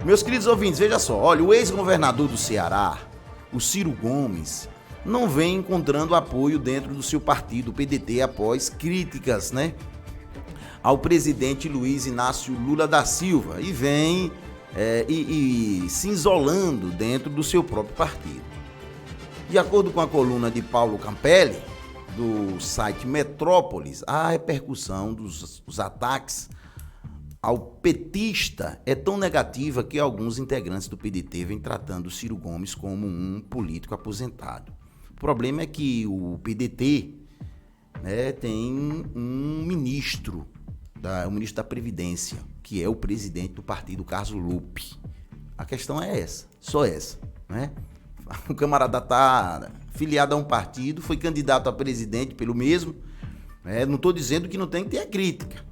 Meus queridos ouvintes, veja só, olha, o ex-governador do Ceará, o Ciro Gomes, não vem encontrando apoio dentro do seu partido, o PDT, após críticas, ao presidente Luiz Inácio Lula da Silva, e vem se isolando dentro do seu próprio partido. De acordo com a coluna de Paulo Campelli, do site Metrópolis, a repercussão dos ataques ao petista é tão negativa que alguns integrantes do PDT vêm tratando Ciro Gomes como um político aposentado. O problema é que o PDT tem um ministro, o ministro da Previdência, que é o presidente do partido, Carlos Lupe. A questão é essa, só essa, O camarada está filiado a um partido, foi candidato a presidente pelo mesmo, não estou dizendo que não tem que ter a crítica.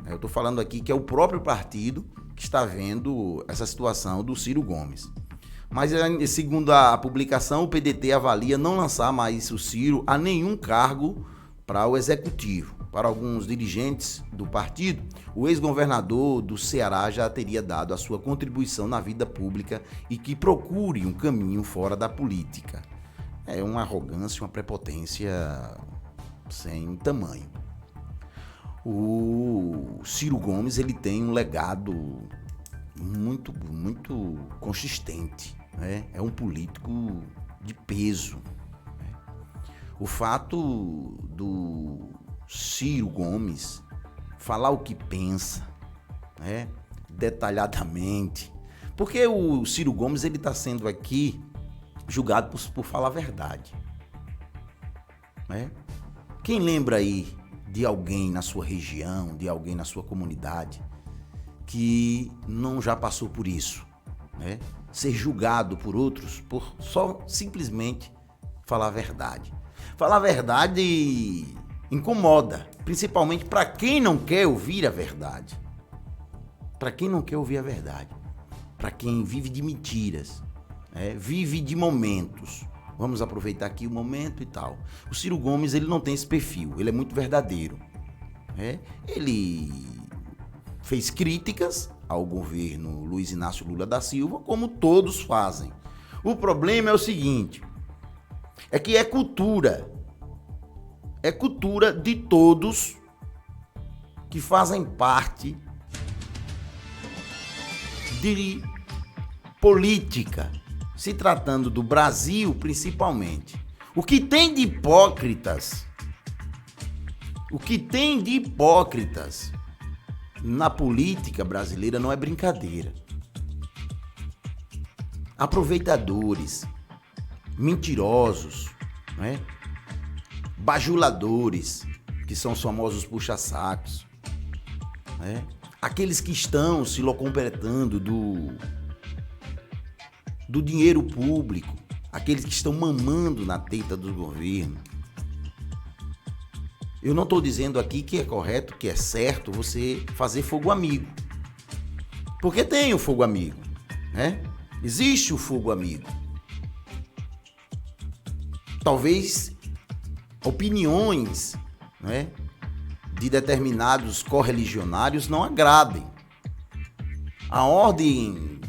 Eu estou falando aqui que é o próprio partido que está vendo essa situação do Ciro Gomes. Mas, segundo a publicação, o PDT avalia não lançar mais o Ciro a nenhum cargo para o executivo. Para alguns dirigentes do partido, o ex-governador do Ceará já teria dado a sua contribuição na vida pública e que procure um caminho fora da política. É uma arrogância, uma prepotência sem tamanho. O Ciro Gomes, ele tem um legado muito consistente, É um político de peso. O fato do Ciro Gomes falar o que pensa, detalhadamente, porque o Ciro Gomes, ele está sendo aqui julgado por falar a verdade, Quem lembra aí de alguém na sua região, de alguém na sua comunidade que não já passou por isso, Ser julgado por outros por só simplesmente falar a verdade. Falar a verdade incomoda, principalmente para quem não quer ouvir a verdade. Para quem não quer ouvir a verdade. Para quem vive de mentiras, vive de momentos. Vamos aproveitar aqui o momento e tal. O Ciro Gomes, ele não tem esse perfil, ele é muito verdadeiro. Ele fez críticas ao governo Luiz Inácio Lula da Silva, como todos fazem. O problema é o seguinte, é que é cultura de todos que fazem parte de política, se tratando do Brasil principalmente. O que tem de hipócritas na política brasileira não é brincadeira. Aproveitadores, mentirosos, bajuladores, que são os famosos puxa-sacos, aqueles que estão se locupletando do dinheiro público, aqueles que estão mamando na teta do governo. Eu não estou dizendo aqui que é correto, que é certo você fazer fogo amigo, porque tem o fogo amigo, Existe o fogo amigo. Talvez opiniões, de determinados correligionários não agradem. A ordem,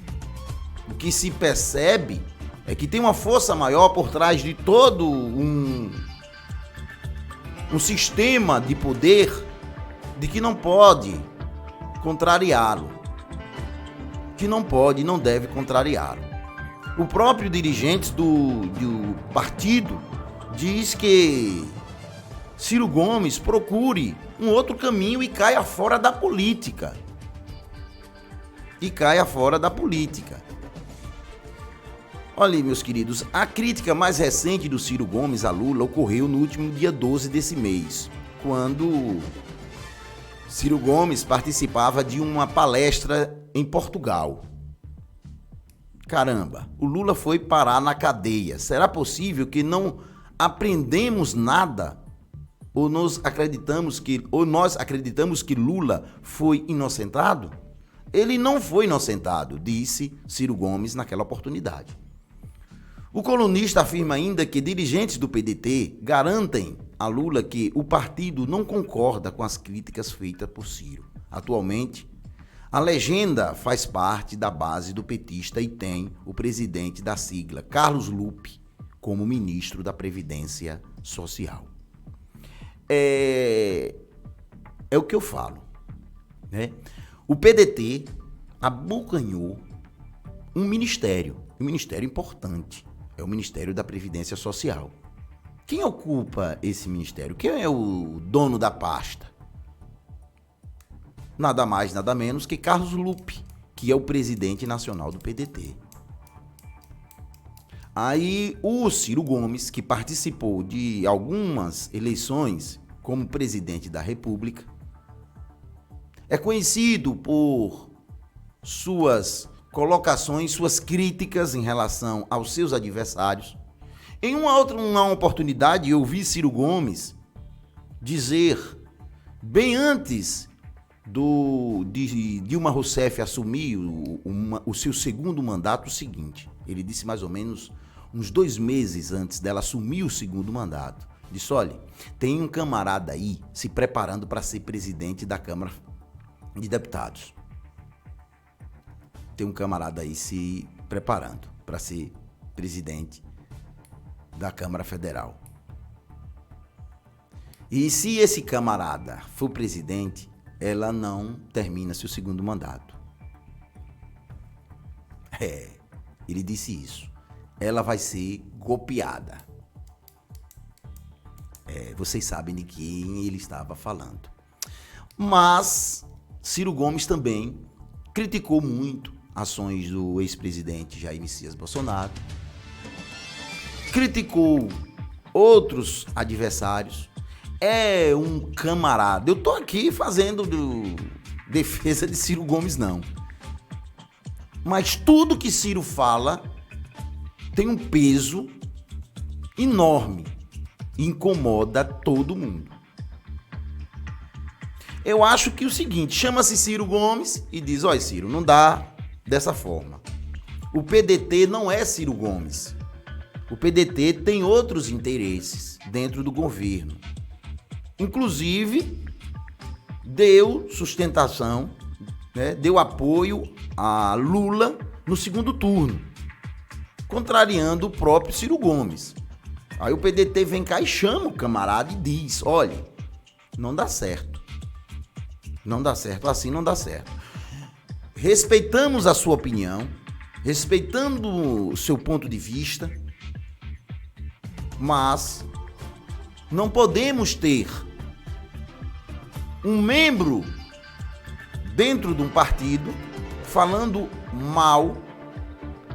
o que se percebe é que tem uma força maior por trás de todo um sistema de poder de que não pode contrariá-lo. Que não pode e não deve contrariá-lo. O próprio dirigente do partido diz que Ciro Gomes procure um outro caminho e caia fora da política. Olha, meus queridos, a crítica mais recente do Ciro Gomes a Lula ocorreu no último dia 12 desse mês, quando Ciro Gomes participava de uma palestra em Portugal. Caramba, o Lula foi parar na cadeia. Será possível que não aprendemos nada? Ou nós acreditamos que Lula foi inocentado? Ele não foi inocentado, disse Ciro Gomes naquela oportunidade. O colunista afirma ainda que dirigentes do PDT garantem a Lula que o partido não concorda com as críticas feitas por Ciro. Atualmente, A legenda faz parte da base do petista e tem o presidente da sigla, Carlos Lupe, como ministro da Previdência Social. É o que eu falo, né? O PDT abocanhou um ministério importante, é o Ministério da Previdência Social. Quem ocupa esse ministério? Quem é o dono da pasta? Nada mais, nada menos que Carlos Lupe, que é o presidente nacional do PDT. Aí o Ciro Gomes, que participou de algumas eleições como presidente da República, é conhecido por suas colocações, suas críticas em relação aos seus adversários. Em uma oportunidade, eu vi Ciro Gomes dizer, bem antes de Dilma Rousseff assumir o seu segundo mandato, o seguinte: ele disse mais ou menos uns 2 meses antes dela assumir o segundo mandato, disse: olha, tem um camarada aí se preparando para ser presidente da Câmara de Deputados. Tem um camarada aí se preparando para ser presidente da Câmara Federal. E se esse camarada for presidente, ela não termina seu segundo mandato. Ele disse isso. Ela vai ser golpeada. Vocês sabem de quem ele estava falando. Mas Ciro Gomes também criticou muito ações do ex-presidente Jair Messias Bolsonaro, criticou outros adversários. É um camarada. Eu tô aqui fazendo defesa de Ciro Gomes, não. Mas tudo que Ciro fala tem um peso enorme. Incomoda todo mundo. Eu acho que o seguinte, chama-se Ciro Gomes e diz: olha, Ciro, não dá dessa forma. O PDT não é Ciro Gomes. O PDT tem outros interesses dentro do governo. Inclusive, deu sustentação, né, deu apoio a Lula no segundo turno, contrariando o próprio Ciro Gomes. Aí o PDT vem cá e chama o camarada e diz: olha, não dá certo. Não dá certo, assim não dá certo. Respeitamos a sua opinião, respeitando o seu ponto de vista, mas não podemos ter um membro dentro de um partido falando mal,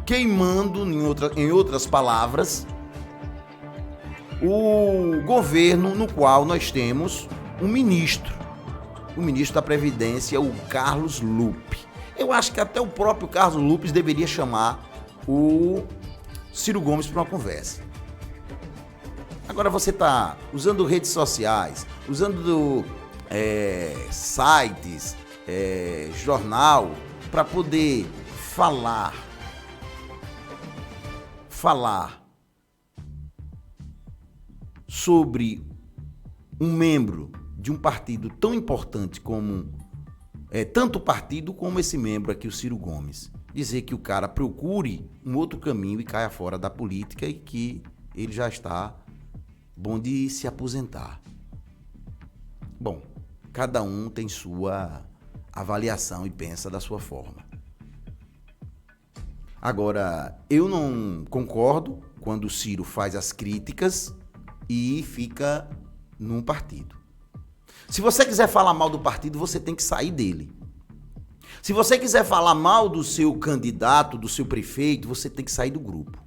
queimando, em outras palavras, o governo no qual nós temos um ministro. O ministro da Previdência, o Carlos Lupe. Eu acho que até o próprio Carlos Lupe deveria chamar o Ciro Gomes para uma conversa. Agora você está usando redes sociais, usando sites, jornal, para poder falar sobre um membro de um partido tão importante como tanto o partido como esse membro aqui, o Ciro Gomes. Dizer que o cara procure um outro caminho e caia fora da política e que ele já está bom de se aposentar. Bom, cada um tem sua avaliação e pensa da sua forma. Agora, eu não concordo quando o Ciro faz as críticas e fica num partido. Se você quiser falar mal do partido, você tem que sair dele. Se você quiser falar mal do seu candidato, do seu prefeito, você tem que sair do grupo.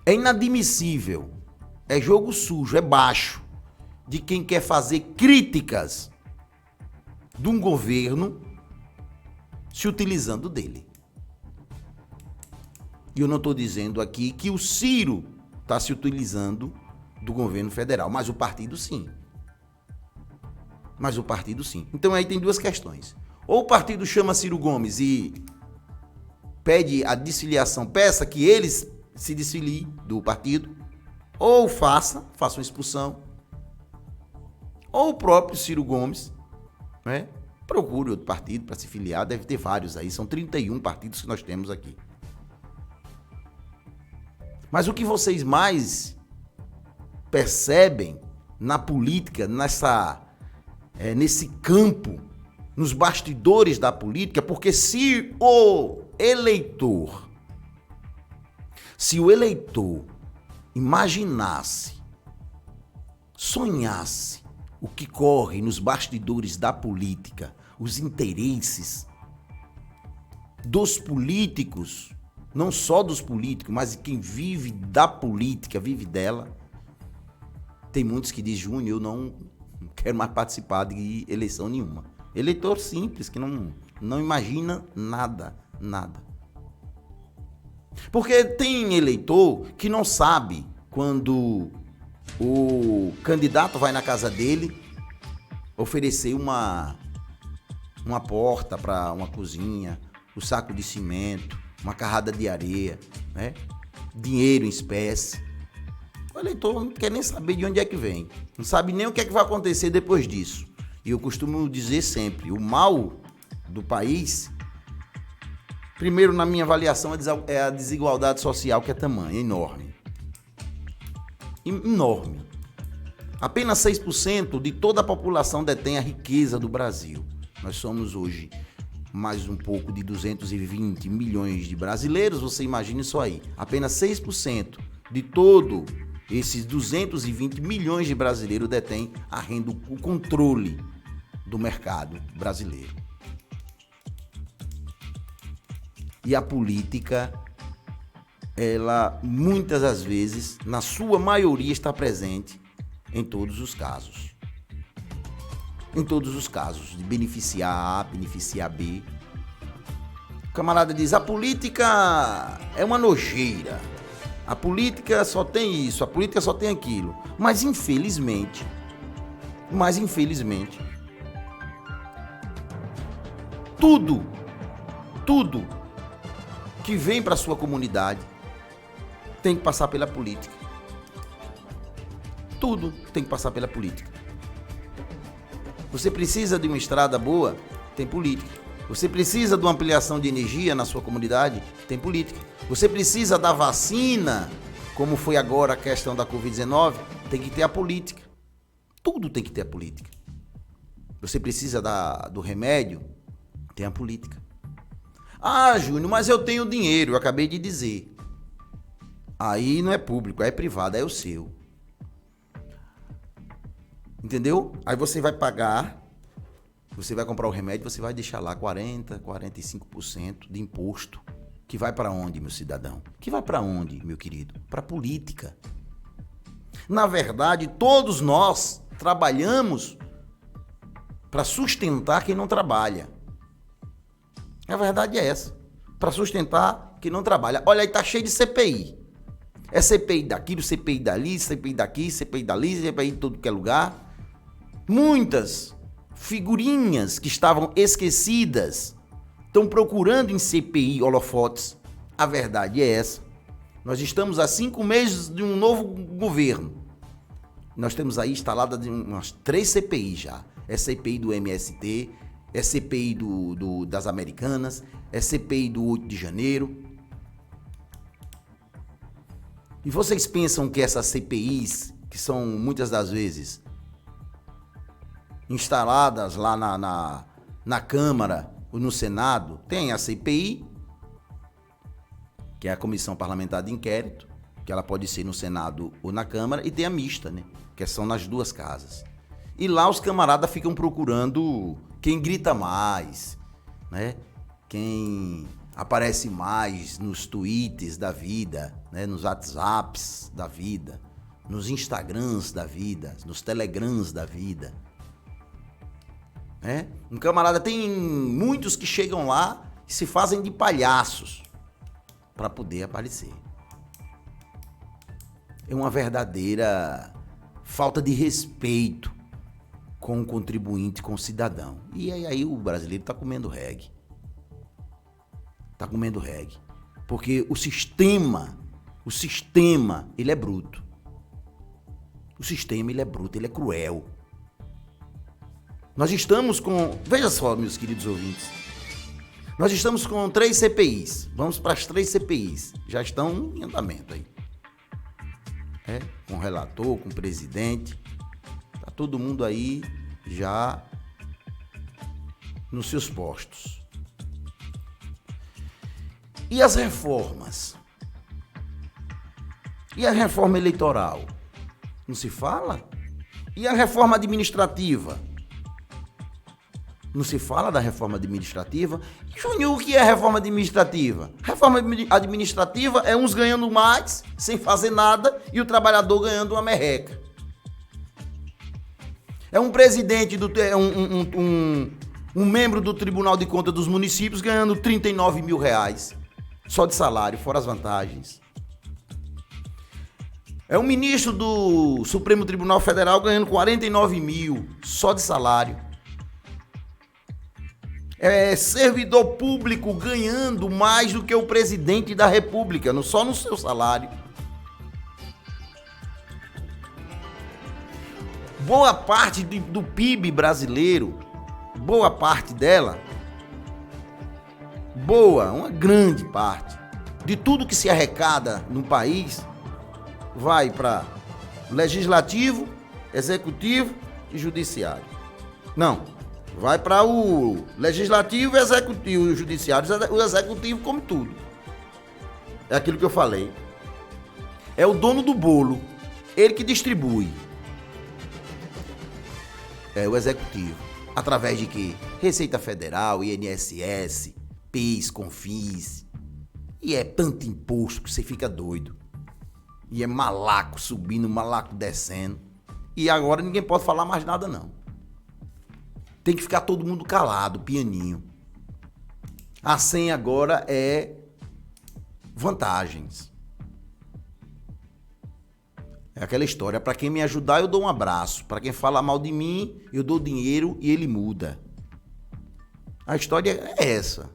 É inadmissível, é jogo sujo, é baixo de quem quer fazer críticas de um governo se utilizando dele. E eu não estou dizendo aqui que o Ciro está se utilizando do governo federal, mas o partido sim. Então aí tem duas questões. Ou o partido chama Ciro Gomes e pede a desfiliação, peça que eles se desfiliem do partido, ou faça uma expulsão, ou o próprio Ciro Gomes, né, procure outro partido para se filiar, deve ter vários aí, são 31 partidos que nós temos aqui. Mas o que vocês mais percebem na política, nesse campo, nos bastidores da política, porque se o eleitor imaginasse, sonhasse o que corre nos bastidores da política, os interesses dos políticos, não só dos políticos, mas de quem vive da política, vive dela. Tem muitos que dizem: Júnior, eu não quero mais participar de eleição nenhuma. Eleitor simples, que não imagina nada. Porque tem eleitor que não sabe quando o candidato vai na casa dele oferecer uma porta para uma cozinha, um saco de cimento, uma carrada de areia, né? Dinheiro em espécie. O eleitor não quer nem saber de onde é que vem, não sabe nem o que é que vai acontecer depois disso. E eu costumo dizer sempre, o mal do país, primeiro na minha avaliação, é a desigualdade social, que é tamanha, enorme. Enorme. Apenas 6% de toda a população detém a riqueza do Brasil. Nós somos hoje mais um pouco de 220 milhões de brasileiros, você imagina isso aí. Apenas 6% de todo esses 220 milhões de brasileiros detêm a renda, o controle do mercado brasileiro. E a política, ela muitas das vezes, na sua maioria, está presente em todos os casos. Em todos os casos, de beneficiar A, beneficiar B. O camarada diz: a política é uma nojeira. A política só tem isso, a política só tem aquilo. Mas infelizmente, tudo que vem para a sua comunidade tem que passar pela política. Tudo tem que passar pela política. Você precisa de uma estrada boa? Tem política. Você precisa de uma ampliação de energia na sua comunidade? Tem política. Você precisa da vacina, como foi agora a questão da Covid-19? Tem que ter a política. Tudo tem que ter a política. Você precisa do remédio? Tem a política. Ah, Júnior, mas eu tenho dinheiro, eu acabei de dizer. Aí não é público, aí é privado, aí é o seu. Entendeu? Aí você vai pagar, você vai comprar o remédio, você vai deixar lá 40%, 45% de imposto. Que vai para onde, meu cidadão? Que vai para onde, meu querido? Para a política. Na verdade, todos nós trabalhamos para sustentar quem não trabalha. A verdade é essa. Para sustentar quem não trabalha. Olha aí, tá cheio de CPI. É CPI daquilo, CPI dali, CPI daqui, CPI dali, CPI de todo que é lugar. Muitas figurinhas que estavam esquecidas estão procurando em CPI holofotes. A verdade é essa. Nós estamos há 5 meses de um novo governo. Nós temos aí instaladas umas 3 CPI já. É CPI do MST, é CPI das Americanas, é CPI do 8 de janeiro. E vocês pensam que essas CPIs, que são muitas das vezes instaladas lá na Câmara ou no Senado, tem a CPI, que é a Comissão Parlamentar de Inquérito, que ela pode ser no Senado ou na Câmara, e tem a mista, né? Que são nas duas casas. E lá os camaradas ficam procurando quem grita mais, né? Quem aparece mais nos tweets da vida, né? Nos WhatsApps da vida, nos Instagrams da vida, nos Telegrams da vida. Né? Um camarada, tem muitos que chegam lá e se fazem de palhaços para poder aparecer. É uma verdadeira falta de respeito com o contribuinte, com o cidadão. E aí o brasileiro está comendo reggae. Está comendo reggae. Porque o sistema, ele é bruto. O sistema, ele é bruto, ele é cruel. Nós estamos com... Veja só, meus queridos ouvintes. Nós estamos com 3 CPIs. Vamos para as 3 CPIs. Já estão em andamento aí. Com o relator, com o presidente. Está todo mundo aí já nos seus postos. E as reformas? E a reforma eleitoral? Não se fala? E a reforma administrativa? Não se fala da reforma administrativa? Júnior, o que é reforma administrativa? Reforma administrativa é uns ganhando mais, sem fazer nada, e o trabalhador ganhando uma merreca. É um presidente, um membro do Tribunal de Contas dos Municípios ganhando 39 mil reais, só de salário, fora as vantagens. É um ministro do Supremo Tribunal Federal ganhando 49 mil, só de salário. É servidor público ganhando mais do que o presidente da República, só no seu salário. Boa parte do PIB brasileiro, boa parte dela, uma grande parte, de tudo que se arrecada no país, vai para legislativo, executivo e judiciário. Não, vai para o legislativo, executivo e o judiciário. O executivo come tudo. É aquilo que eu falei. É o dono do bolo, ele que distribui. É o executivo. Através de quê? Receita Federal, INSS, PIS, CONFINS. E é tanto imposto que você fica doido. E é malaco subindo, malaco descendo. E agora ninguém pode falar mais nada, não. Tem que ficar todo mundo calado, pianinho. A senha agora é vantagens. É aquela história, para quem me ajudar eu dou um abraço, para quem fala mal de mim eu dou dinheiro e ele muda. A história é essa.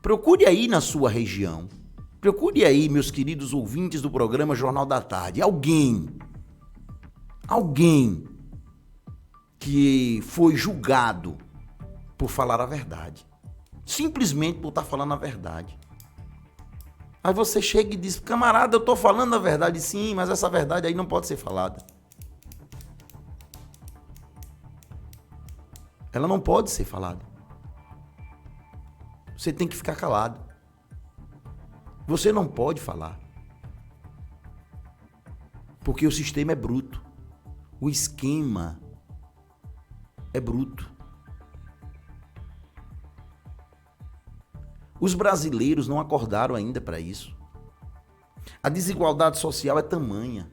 Procure aí na sua região, procure aí, meus queridos ouvintes do programa Jornal da Tarde, alguém que foi julgado por falar a verdade, simplesmente por estar falando a verdade. Aí você chega e diz, camarada, eu estou falando a verdade, sim, mas essa verdade aí não pode ser falada. Ela não pode ser falada. Você tem que ficar calado. Você não pode falar. Porque o sistema é bruto. O esquema é bruto. Os brasileiros não acordaram ainda para isso. A desigualdade social é tamanha.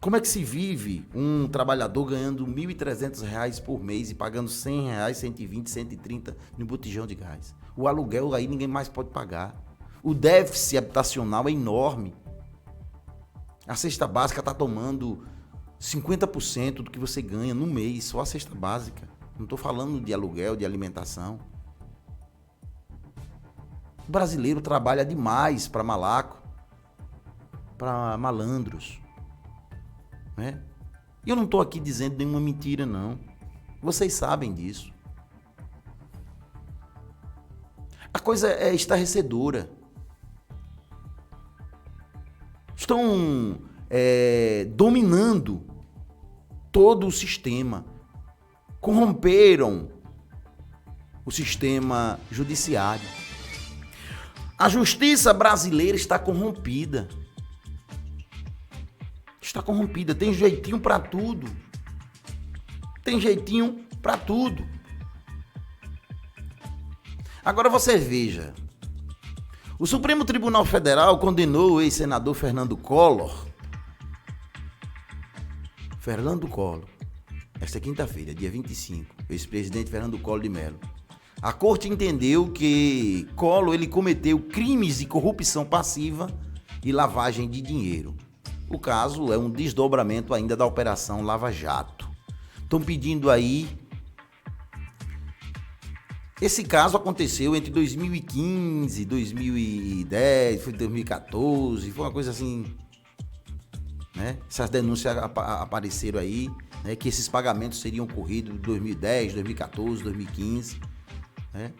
Como é que se vive um trabalhador ganhando R$ 1.300 por mês e pagando R$ 100, 120, 130 no botijão de gás? O aluguel aí ninguém mais pode pagar. O déficit habitacional é enorme. A cesta básica está tomando 50% do que você ganha no mês, só a cesta básica. Não estou falando de aluguel, de alimentação. O brasileiro trabalha demais para malaco, para malandros. Né? E eu não estou aqui dizendo nenhuma mentira, não. Vocês sabem disso. A coisa é estarrecedora. Estão dominando todo o sistema. Corromperam o sistema judiciário. A justiça brasileira está corrompida. Está corrompida. Tem jeitinho para tudo. Tem jeitinho para tudo. Agora você veja. O Supremo Tribunal Federal condenou o ex-senador Fernando Collor. Esta quinta-feira, dia 25, o ex-presidente Fernando Collor de Mello. A corte entendeu que Collor ele cometeu crimes de corrupção passiva e lavagem de dinheiro. O caso é um desdobramento ainda da Operação Lava Jato. Estão pedindo aí... Esse caso aconteceu entre 2015, 2010, foi 2014, foi uma coisa assim, né? Essas denúncias apareceram aí, né? Que esses pagamentos seriam ocorridos em 2010, 2014, 2015, né?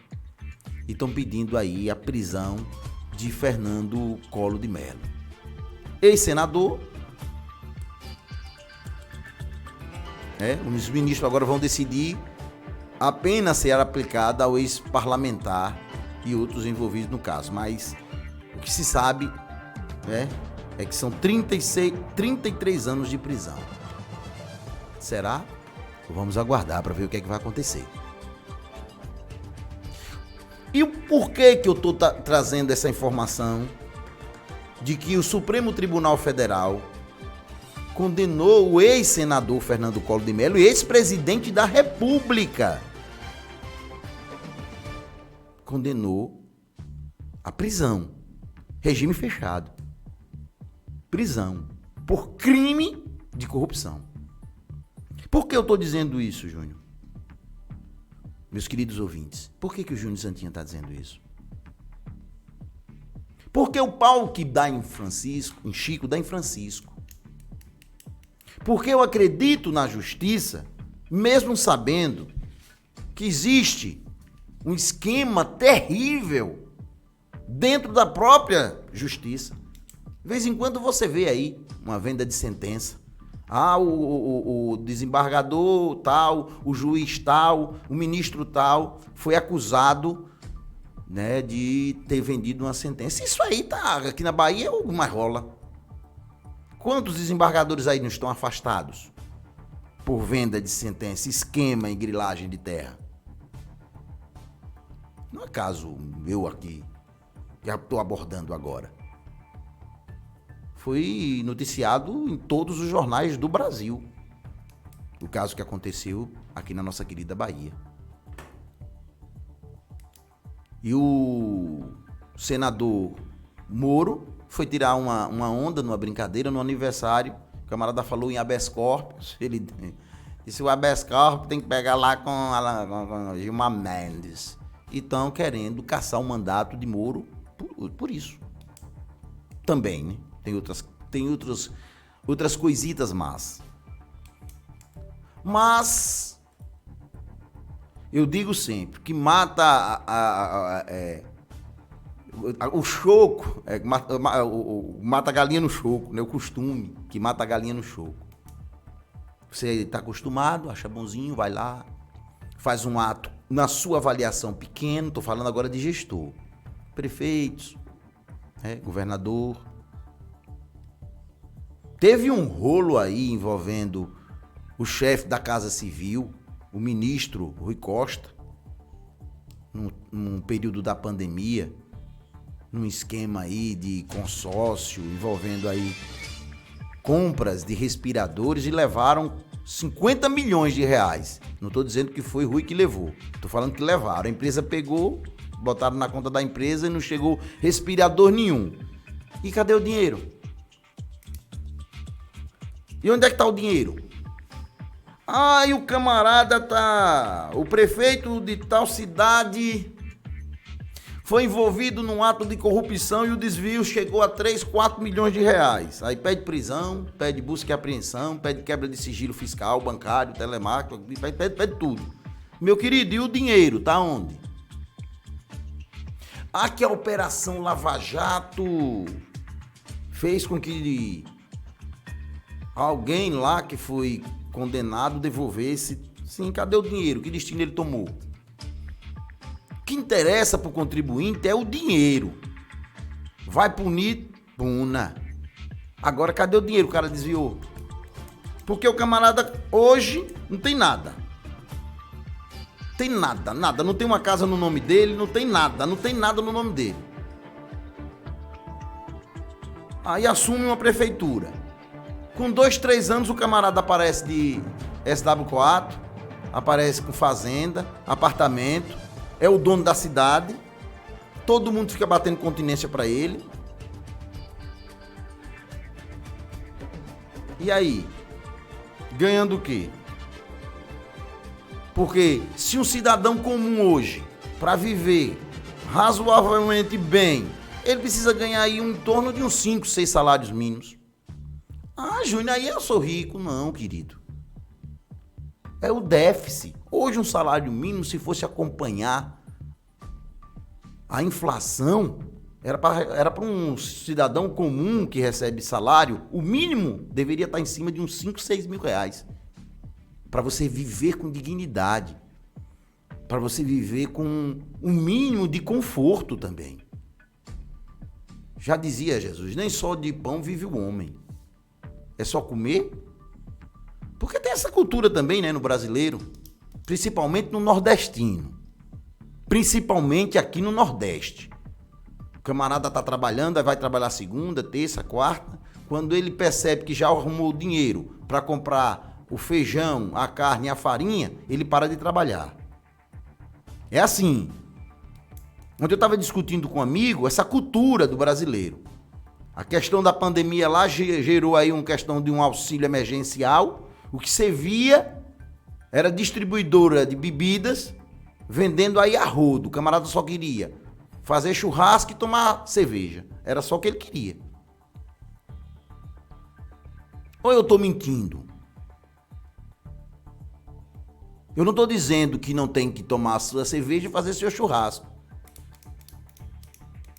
E estão pedindo aí a prisão de Fernando Collor de Mello, ex-senador. Os ministros agora vão decidir a pena ser aplicada ao ex-parlamentar e outros envolvidos no caso. Mas o que se sabe, né, é que são 33 anos de prisão. Será? Vamos aguardar para ver o que é que vai acontecer. E o porquê que eu estou trazendo essa informação de que o Supremo Tribunal Federal condenou o ex-senador Fernando Collor de Mello, ex-presidente da República, condenou a prisão, regime fechado, prisão, por crime de corrupção. Por que eu estou dizendo isso, Júnior? Meus queridos ouvintes, por que o Júnior Santinha está dizendo isso? Porque o pau que dá em Chico, dá em Francisco. Porque eu acredito na justiça, mesmo sabendo que existe um esquema terrível dentro da própria justiça. De vez em quando você vê aí uma venda de sentença. O desembargador tal, o juiz tal, o ministro tal foi acusado, né, de ter vendido uma sentença. Isso aí tá aqui na Bahia é uma rola. Quantos desembargadores aí não estão afastados por venda de sentença, esquema e grilagem de terra? Não é caso meu aqui, que eu estou abordando agora. Foi noticiado em todos os jornais do Brasil o caso que aconteceu aqui na nossa querida Bahia. E o senador Moro foi tirar uma onda numa brincadeira, no aniversário. O camarada falou em habeas corpus. Ele disse: o habeas corpus tem que pegar lá com Gilmar Mendes. E estão querendo caçar o mandato de Moro por isso. Também, né? Tem outras coisitas más. Mas eu digo sempre que mata o choco, mata a galinha no choco, né? O costume que mata a galinha no choco. Você está acostumado, acha bonzinho, vai lá, faz um ato na sua avaliação pequeno, estou falando agora de gestor, prefeitos, governador. Teve um rolo aí envolvendo o chefe da Casa Civil, o ministro Rui Costa, num período da pandemia, num esquema aí de consórcio, envolvendo aí compras de respiradores, e levaram 50 milhões de reais. Não estou dizendo que foi Rui que levou, estou falando que levaram. A empresa pegou, botaram na conta da empresa e não chegou respirador nenhum. E cadê o dinheiro? E onde é que está o dinheiro? E o camarada tá... O prefeito de tal cidade foi envolvido num ato de corrupção e o desvio chegou a 3, 4 milhões de reais. Aí pede prisão, pede busca e apreensão, pede quebra de sigilo fiscal, bancário, telemático, pede tudo. Meu querido, e o dinheiro, tá onde? Que a Operação Lava Jato fez com que alguém lá que foi condenado devolvesse. Sim, cadê o dinheiro? Que destino ele tomou? O que interessa para o contribuinte é o dinheiro. Vai punir, puna. Agora, cadê o dinheiro? O cara desviou. Porque o camarada hoje não tem nada. Tem nada. Não tem uma casa no nome dele, não tem nada no nome dele. Aí assume uma prefeitura. Com 2, 3 anos o camarada aparece de SW4, aparece com fazenda, apartamento, é o dono da cidade, todo mundo fica batendo continência para ele. E aí? Ganhando o quê? Porque se um cidadão comum hoje, para viver razoavelmente bem, ele precisa ganhar aí em torno de uns 5, 6 salários mínimos. Ah, Júnior, aí eu sou rico. Não, querido. É o déficit. Hoje um salário mínimo, se fosse acompanhar a inflação, era para um cidadão comum que recebe salário, o mínimo deveria estar em cima de uns 5, 6 mil reais. Para você viver com dignidade. Para você viver com um mínimo de conforto também. Já dizia Jesus, nem só de pão vive o homem. É só comer? Porque tem essa cultura também, né, no brasileiro, principalmente no nordestino. Principalmente aqui no Nordeste. O camarada tá trabalhando, aí vai trabalhar segunda, terça, quarta. Quando ele percebe que já arrumou o dinheiro para comprar o feijão, a carne e a farinha, ele para de trabalhar. É assim. Ontem eu estava discutindo com um amigo essa cultura do brasileiro. A questão da pandemia lá gerou aí uma questão de um auxílio emergencial. O que você via era distribuidora de bebidas vendendo aí a rodo. O camarada só queria fazer churrasco e tomar cerveja. Era só o que ele queria. Ou eu estou mentindo? Eu não estou dizendo que não tem que tomar a sua cerveja e fazer seu churrasco.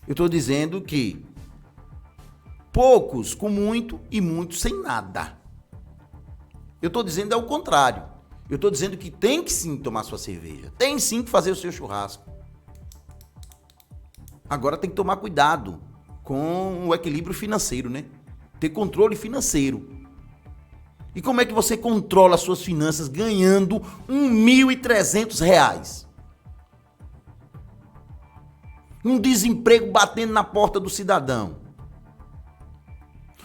Eu estou dizendo que poucos com muito e muitos sem nada. Eu estou dizendo é o contrário. Eu estou dizendo que tem que sim tomar sua cerveja. Tem sim que fazer o seu churrasco. Agora tem que tomar cuidado com o equilíbrio financeiro, né? Ter controle financeiro. E como é que você controla as suas finanças ganhando R$1.300? Um desemprego batendo na porta do cidadão.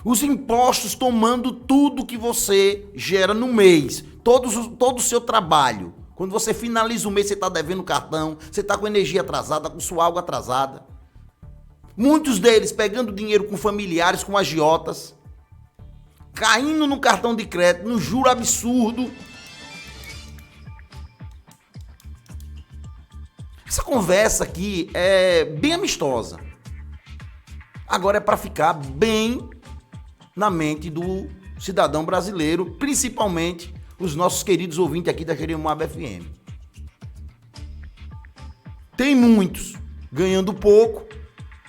Os impostos tomando tudo que você gera no mês. Todo o seu trabalho. Quando você finaliza o mês, você está devendo cartão, você está com energia atrasada, com sua água atrasada. Muitos deles pegando dinheiro com familiares, com agiotas. Caindo no cartão de crédito, no juro absurdo. Essa conversa aqui é bem amistosa. Agora é para ficar bem na mente do cidadão brasileiro, principalmente os nossos queridos ouvintes aqui da Jeremoabo FM. Tem muitos ganhando pouco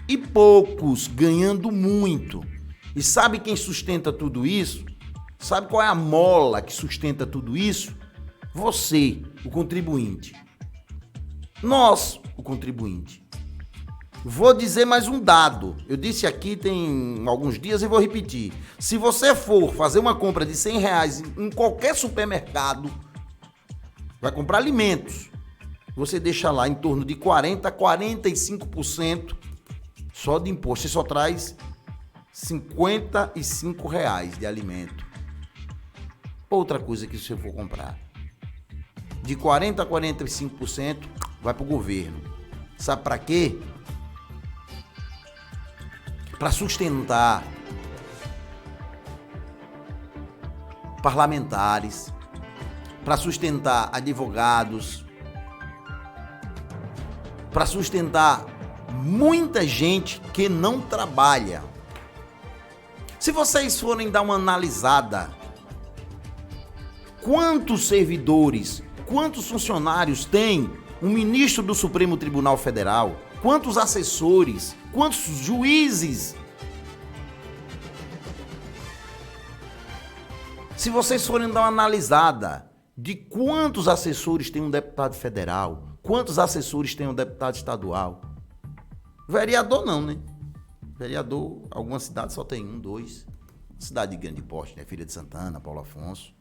e poucos ganhando muito. E sabe quem sustenta tudo isso? Sabe qual é a mola que sustenta tudo isso? Você, o contribuinte. Nós, o contribuinte. Vou dizer mais um dado. Eu disse aqui tem alguns dias e vou repetir. Se você for fazer uma compra de R$100 em qualquer supermercado, vai comprar alimentos, você deixa lá em torno de 40% a 45% só de imposto. Você só traz R$55 de alimento. Outra coisa que você for comprar, de 40% a 45% vai para o governo. Sabe para quê? Para sustentar parlamentares, para sustentar advogados, para sustentar muita gente que não trabalha. Se vocês forem dar uma analisada, quantos servidores, quantos funcionários tem um ministro do Supremo Tribunal Federal, quantos assessores, quantos juízes? Se vocês forem dar uma analisada de quantos assessores tem um deputado federal, quantos assessores tem um deputado estadual, vereador não, né? Vereador, algumas cidades só tem 1, 2. Cidade de grande porte, né? Feira de Santana, Paulo Afonso.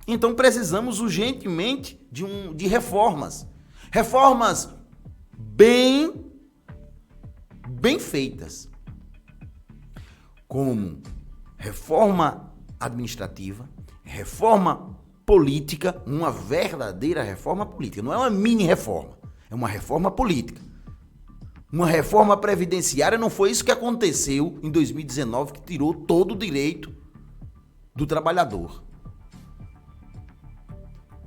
Então precisamos urgentemente de reformas. Reformas bem feitas. Como reforma administrativa, reforma política, uma verdadeira reforma política. Não é uma mini reforma, é uma reforma política. Uma reforma previdenciária. Não foi isso que aconteceu em 2019, que tirou todo o direito do trabalhador.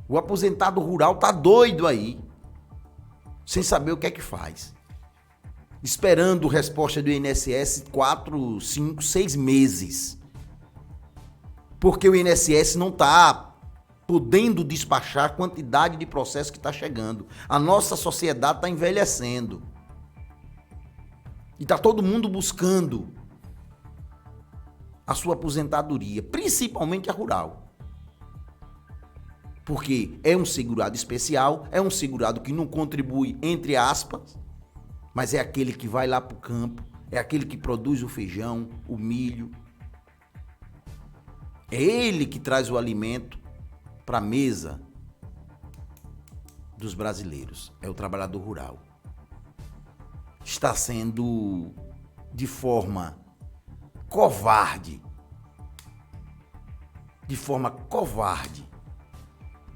O aposentado rural tá doido aí, sem saber o que é que faz. esperando resposta do INSS 4, 5, 6 meses. Porque o INSS não está podendo despachar a quantidade de processos que está chegando. A nossa sociedade está envelhecendo. E está todo mundo buscando a sua aposentadoria, principalmente a rural. Porque é um segurado especial, é um segurado que não contribui, entre aspas, mas é aquele que vai lá para o campo, é aquele que produz o feijão, o milho. É ele que traz o alimento para a mesa dos brasileiros. É o trabalhador rural. Está sendo, de forma covarde,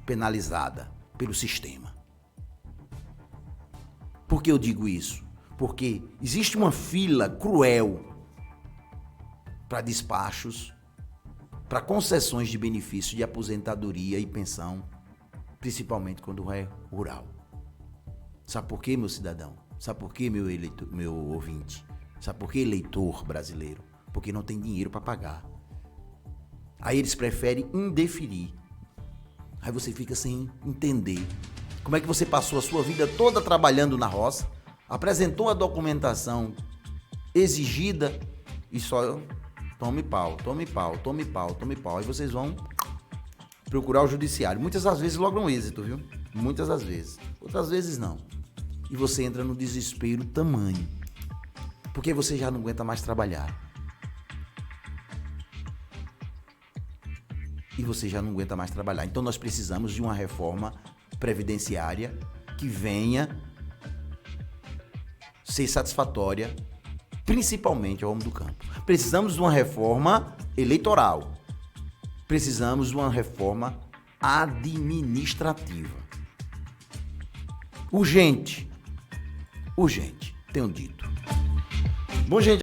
penalizada pelo sistema. Por que eu digo isso? Porque existe uma fila cruel para despachos, para concessões de benefício de aposentadoria e pensão, principalmente quando é rural. Sabe por quê, meu cidadão? Sabe por quê, meu eleitor, meu ouvinte? Sabe por quê, eleitor brasileiro? Porque não tem dinheiro para pagar. Aí eles preferem indeferir. Aí você fica sem entender. Como é que você passou a sua vida toda trabalhando na roça, apresentou a documentação exigida e só tome pau. Aí vocês vão procurar o judiciário. Muitas das vezes logram êxito, viu? Muitas das vezes. Outras vezes não. E você entra no desespero tamanho. Porque você já não aguenta mais trabalhar. Então nós precisamos de uma reforma previdenciária que venha ser satisfatória, principalmente ao homem do campo. Precisamos de uma reforma eleitoral. Precisamos de uma reforma administrativa. Urgente, tenho dito. Bom, gente.